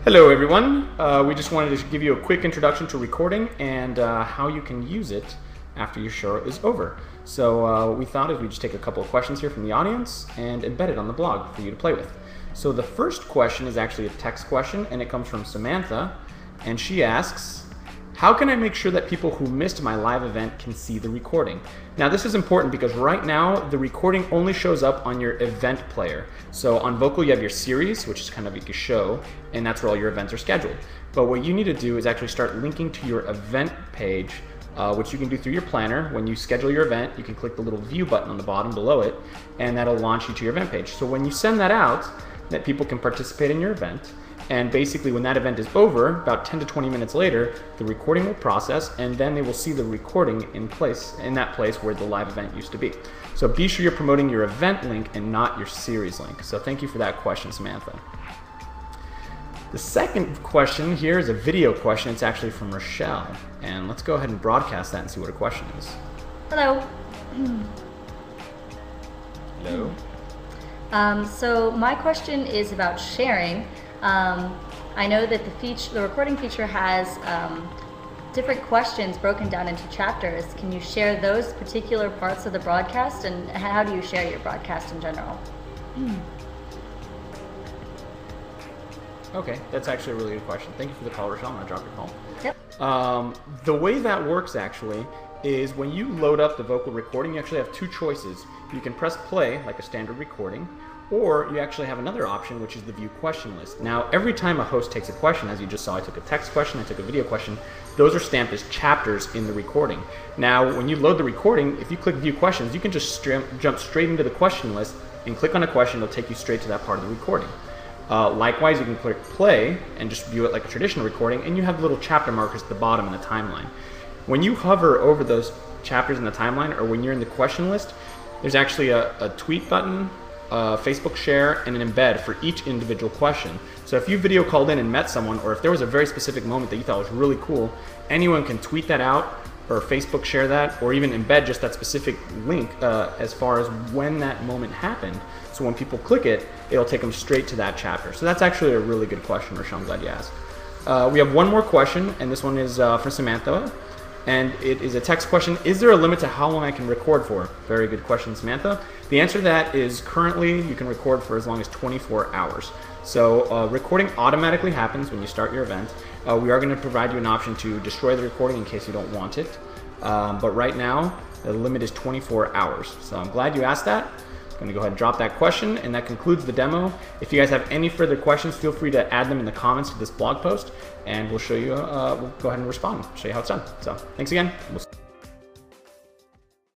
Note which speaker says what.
Speaker 1: Hello everyone, we just wanted to give you a quick introduction to recording and how you can use it after your show is over. So we thought we'd just take a couple of questions here from the audience and embed it on the blog for you to play with. So the first question is actually a text question, and it comes from Samantha, and she asks, how can I make sure that people who missed my live event can see the recording? Now this is important because right now the recording only shows up on your event player. So on Vokle you have your series, which is kind of like a show, and that's where all your events are scheduled. But what you need to do is actually start linking to your event page, which you can do through your planner. When you schedule your event, you can click the little view button on the bottom below it, and that'll launch you to your event page. So when you send that out, that people can participate in your event, and basically when that event is over, about 10 to 20 minutes later, the recording will process, and then they will see the recording in that place where the live event used to be. So be sure you're promoting your event link and not your series link. So thank you for that question, Samantha. The second question here is a video question. It's actually from Rochelle, and let's go ahead and broadcast that and see what her question is.
Speaker 2: Hello.
Speaker 1: Hello.
Speaker 2: So my question is about sharing. I know that the recording feature has different questions broken down into chapters. Can you share those particular parts of the broadcast, and how do you share your broadcast in general?
Speaker 1: Okay, that's actually a really good question. Thank you for the call, Rochelle. I'm gonna drop your call.
Speaker 2: Yep.
Speaker 1: The way that works actually is when you load up the Vokle recording, you actually have two choices. You can press play like a standard recording, or you actually have another option, which is the view question list. Now, every time a host takes a question, as you just saw, I took a text question, I took a video question, those are stamped as chapters in the recording. Now, when you load the recording, if you click view questions, you can just jump straight into the question list and click on a question, it'll take you straight to that part of the recording. Likewise, you can click play and just view it like a traditional recording, and you have little chapter markers at the bottom in the timeline. When you hover over those chapters in the timeline, or when you're in the question list, there's actually a tweet button, Facebook share, and an embed for each individual question. So if you video called in and met someone, or if there was a very specific moment that you thought was really cool, anyone can tweet that out or Facebook share that, or even embed just that specific link as far as when that moment happened. So when people click it, it'll take them straight to that chapter. So that's actually a really good question, Rochelle. I'm glad you asked. We have one more question, and this one is for Samantha. And it is a text question. Is there a limit to how long I can record for? Very good question, Samantha. The answer to that is currently you can record for as long as 24 hours. So recording automatically happens when you start your event. We are going to provide you an option to destroy the recording in case you don't want it. But right now, the limit is 24 hours. So I'm glad you asked that. I'm going to go ahead and drop that question, and that concludes the demo. If you guys have any further questions, feel free to add them in the comments to this blog post, and we'll show you, we'll go ahead and respond, show you how it's done. So thanks again.